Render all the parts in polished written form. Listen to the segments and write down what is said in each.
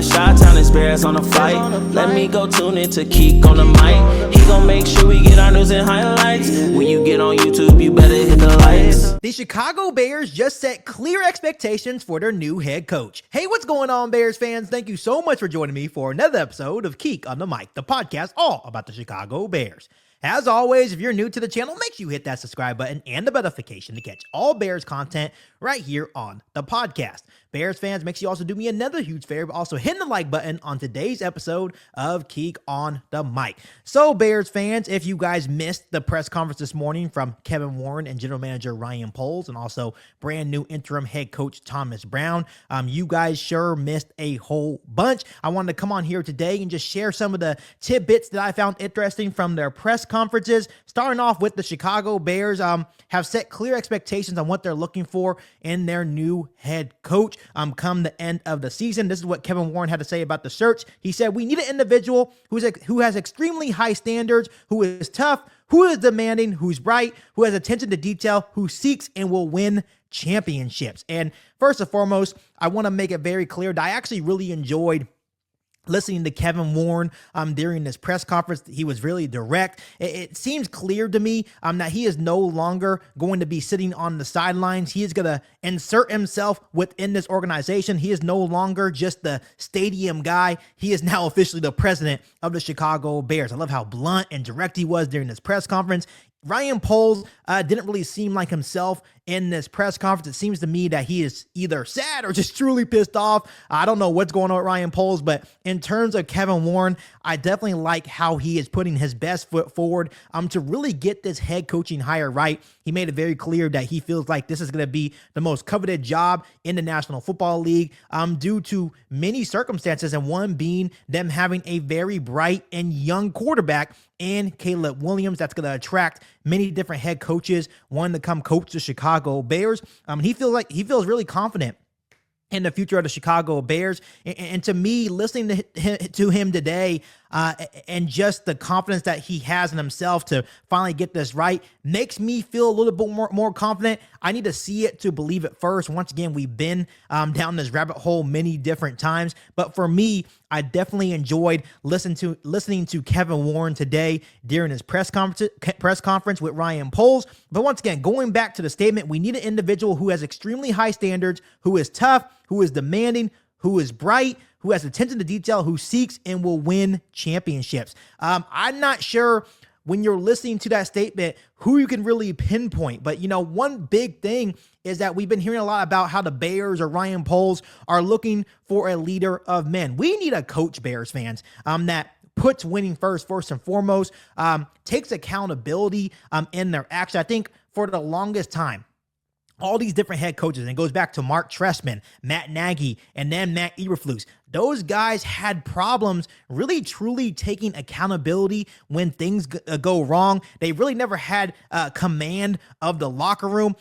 the Chi-Town experience on the flight. Let me go tune in to Keek on the mic. He gon' make sure we get our news and highlights. When you get on YouTube, you better hit the likes. The Chicago Bears just set clear expectations for their new head coach. Hey, what's going on, Bears fans? Thank you so much for joining me for another episode of Keek on the Mic, the podcast all about the Chicago Bears. As always, if you're new to the channel, make sure you hit that subscribe button and the notification to catch all Bears content right here on the podcast. Bears fans, make sure you also do me another huge favor, but also hit the like button on today's episode of Keek on the Mic. So, Bears fans, if you guys missed the press conference this morning from Kevin Warren and General Manager Ryan Poles and also brand new interim head coach Thomas Brown, you guys sure missed a whole bunch. I wanted to come on here today and just share some of the tidbits that I found interesting from their press conferences. Starting off with the Chicago Bears have set clear expectations on what they're looking for in their new head coach come the end of the season. This is what Kevin Warren had to say about the search. He said, "We need an individual who has extremely high standards, who is tough, who is demanding, who's bright, who has attention to detail, who seeks and will win championships." And first and foremost, I want to make it very clear that I actually really enjoyed listening to Kevin Warren during this press conference. He was really direct. It seems clear to me that he is no longer going to be sitting on the sidelines. He is going to insert himself within this organization. He is no longer just the stadium guy. He is now officially the president of the Chicago Bears. I love how blunt and direct he was during this press conference. Ryan Poles didn't really seem like himself in this press conference. It seems to me that he is either sad or just truly pissed off. I don't know what's going on with Ryan Poles, but in terms of Kevin Warren, I definitely like how he is putting his best foot forward to really get this head coaching hire right. He made it very clear that he feels like this is going to be the most coveted job in the National Football League due to many circumstances, and one being them having a very bright and young quarterback and Caleb Williams. That's going to attract many different head coaches wanting to come coach the Chicago Bears. He feels really confident in the future of the Chicago Bears. And to me, listening to him today and just the confidence that he has in himself to finally get this right makes me feel a little bit more confident. I need to see it to believe it first. Once again, we've been down this rabbit hole many different times, but for me, I definitely enjoyed listening to Kevin Warren today during his press conference with Ryan Poles. But once again, going back to the statement, we need an individual who has extremely high standards, who is tough, who is demanding, who is bright, who has attention to detail, who seeks and will win championships. I'm not sure when you're listening to that statement who you can really pinpoint, but one big thing is that we've been hearing a lot about how the Bears or Ryan Poles are looking for a leader of men. We need a coach, Bears fans, that puts winning first and foremost, takes accountability in their action. I think for the longest time, all these different head coaches, and it goes back to Mark Trestman, Matt Nagy, and then Matt Eberflus. Those guys had problems really truly taking accountability when things go wrong. They really never had command of the locker room.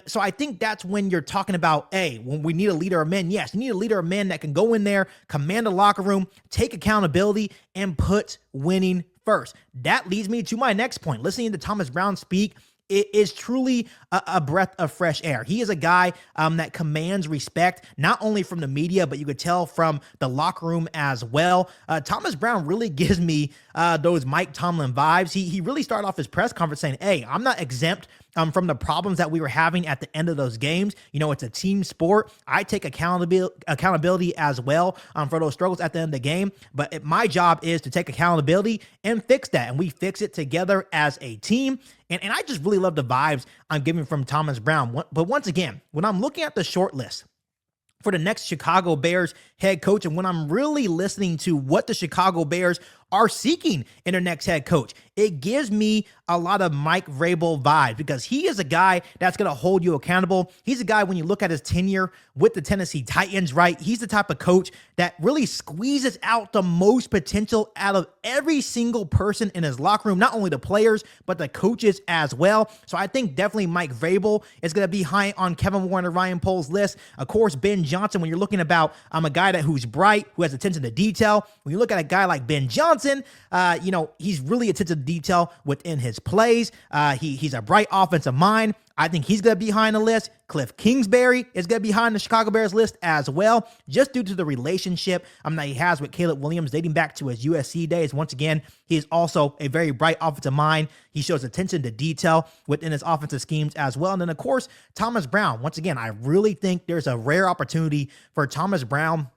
So I think that's when you're talking about, when we need a leader of men. Yes, you need a leader of men that can go in there, command the locker room, take accountability, and put winning first. That leads me to my next point. Listening to Thomas Brown speak, it is truly a breath of fresh air. He is a guy that commands respect, not only from the media, but you could tell from the locker room as well. Thomas Brown really gives me those Mike Tomlin vibes. He really started off his press conference saying, I'm not exempt from the problems that we were having at the end of those games. It's a team sport. I take accountability as well for those struggles at the end of the game. But my job is to take accountability and fix that. And we fix it together as a team. And I just really love the vibes I'm getting from Thomas Brown. But once again, when I'm looking at the short list for the next Chicago Bears head coach, and when I'm really listening to what the Chicago Bears are seeking in their next head coach, it gives me a lot of Mike Vrabel vibes, because he is a guy that's going to hold you accountable. He's a guy, when you look at his tenure with the Tennessee Titans, right? He's the type of coach that really squeezes out the most potential out of every single person in his locker room, not only the players, but the coaches as well. So I think definitely Mike Vrabel is going to be high on Kevin Warren and Ryan Poles' list. Of course, Ben Johnson, when you're looking about a guy who's bright, who has attention to detail. When you look at a guy like Ben Johnson, Johnson, he's really attentive to detail within his plays. He's a bright offensive mind. I think he's going to be behind the list. Cliff Kingsbury is going to be behind the Chicago Bears list as well, just due to the relationship that he has with Caleb Williams dating back to his USC days. Once again, he is also a very bright offensive mind. He shows attention to detail within his offensive schemes as well. And then, of course, Thomas Brown. Once again, I really think there's a rare opportunity for Thomas Brown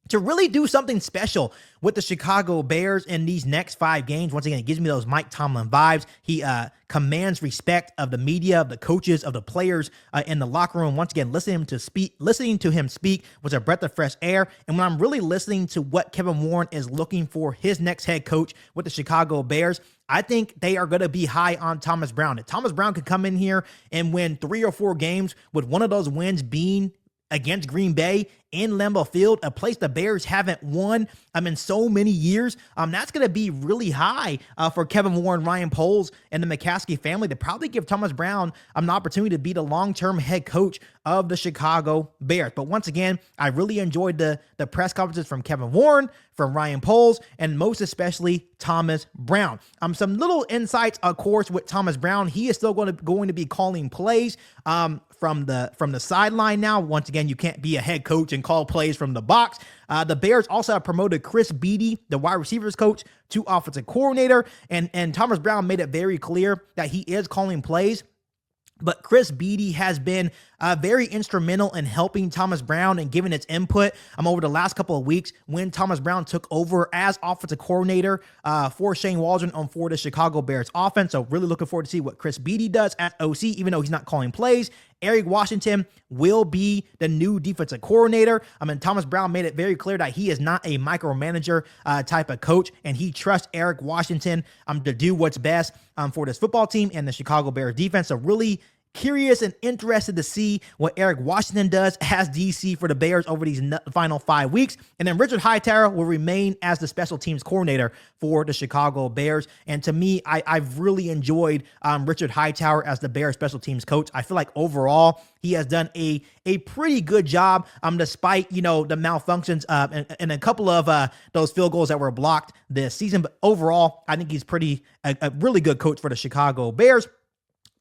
to really do something special with the Chicago Bears in these next 5 games. Once again, it gives me those Mike Tomlin vibes. He commands respect of the media, of the coaches, of the players in the locker room. Once again, listening to him speak was a breath of fresh air. And when I'm really listening to what Kevin Warren is looking for his next head coach with the Chicago Bears, I think they are going to be high on Thomas Brown. If Thomas Brown could come in here and win 3 or 4 games, with one of those wins being against Green Bay in Lambeau Field, a place the Bears haven't won in so many years, that's going to be really high for Kevin Warren, Ryan Poles, and the McCaskey family to probably give Thomas Brown an opportunity to be the long-term head coach of the Chicago Bears. But once again, I really enjoyed the press conferences from Kevin Warren, from Ryan Poles, and most especially Thomas Brown. Some little insights, of course, with Thomas Brown. He is still going to be calling plays from the sideline now. Once again, you can't be a head coach and call plays from the box. The Bears also have promoted Chris Beatty, the wide receivers coach, to offensive coordinator, and Thomas Brown made it very clear that he is calling plays. But Chris Beatty has been very instrumental in helping Thomas Brown and giving its input over the last couple of weeks when Thomas Brown took over as offensive coordinator for Shane Waldron for the Chicago Bears offense. So really looking forward to see what Chris Beatty does at OC, even though he's not calling plays. Eric Washington will be the new defensive coordinator. Thomas Brown made it very clear that he is not a micromanager type of coach, and he trusts Eric Washington to do what's best for this football team and the Chicago Bears defense. So really curious and interested to see what Eric Washington does as DC for the Bears over these final 5 weeks. And then Richard Hightower will remain as the special teams coordinator for the Chicago Bears. And to me, I've really enjoyed Richard Hightower as the Bears special teams coach. I feel like overall he has done a pretty good job despite, the malfunctions and a couple of those field goals that were blocked this season. But overall, I think he's a really good coach for the Chicago Bears.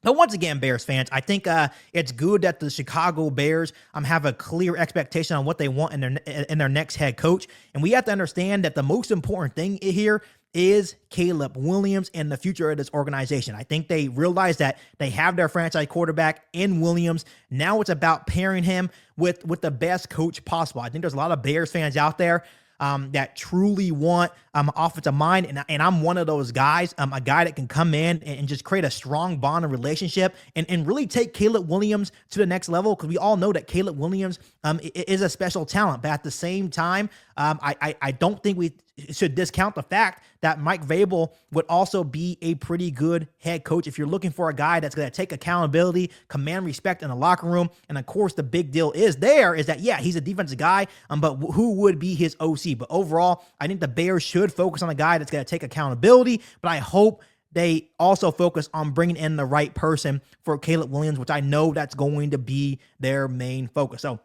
But once again, Bears fans, I think it's good that the Chicago Bears have a clear expectation on what they want in their next head coach. And we have to understand that the most important thing here is Caleb Williams and the future of this organization. I think they realize that they have their franchise quarterback in Williams. Now it's about pairing him with the best coach possible. I think there's a lot of Bears fans out there that truly want offensive mind. And I'm one of those guys, a guy that can come in and just create a strong bond and relationship and really take Caleb Williams to the next level. Because we all know that Caleb Williams is a special talent. But at the same time, I don't think we should discount the fact that Mike Vrabel would also be a pretty good head coach if you're looking for a guy that's going to take accountability, command respect in the locker room. And of course, the big deal is that, yeah, he's a defensive guy, but who would be his OC? But overall, I think the Bears should focus on a guy that's going to take accountability, but I hope they also focus on bringing in the right person for Caleb Williams, which I know that's going to be their main focus. So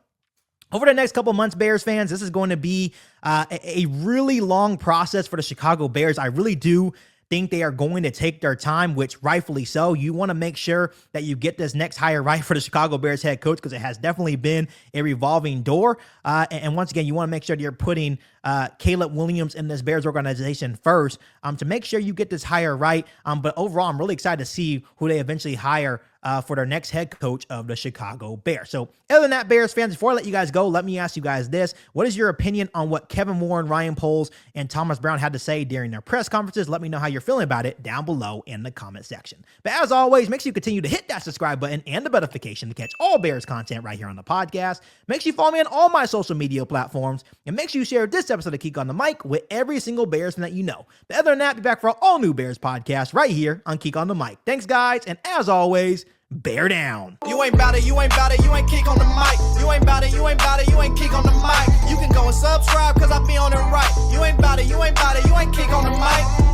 over the next couple of months, Bears fans, this is going to be a really long process for the Chicago Bears. I really do think they are going to take their time, which rightfully so. You want to make sure that you get this next hire right for the Chicago Bears head coach, because it has definitely been a revolving door. And once again, you want to make sure that you're putting Caleb Williams in this Bears organization first to make sure you get this hire right. But overall, I'm really excited to see who they eventually hire for their next head coach of the Chicago Bears. So other than that, Bears fans, before I let you guys go, let me ask you guys this. What is your opinion on what Kevin Warren, Ryan Poles, and Thomas Brown had to say during their press conferences? Let me know how you're feeling about it down below in the comment section. But as always, make sure you continue to hit that subscribe button and the notification to catch all Bears content right here on the podcast. Make sure you follow me on all my social media platforms, and make sure you share this episode of Geek on the Mic with every single Bears fan that you know. But other than that, be back for all new Bears podcasts right here on Geek on the Mic. Thanks, guys, and as always, bear down. You ain't bout it, you ain't bout it, you ain't kick on the mic. You ain't bout it, you ain't bout it, you ain't kick on the mic. You can go and subscribe, cause I be on it right. You ain't bout it, you ain't bout it, you ain't kick on the mic.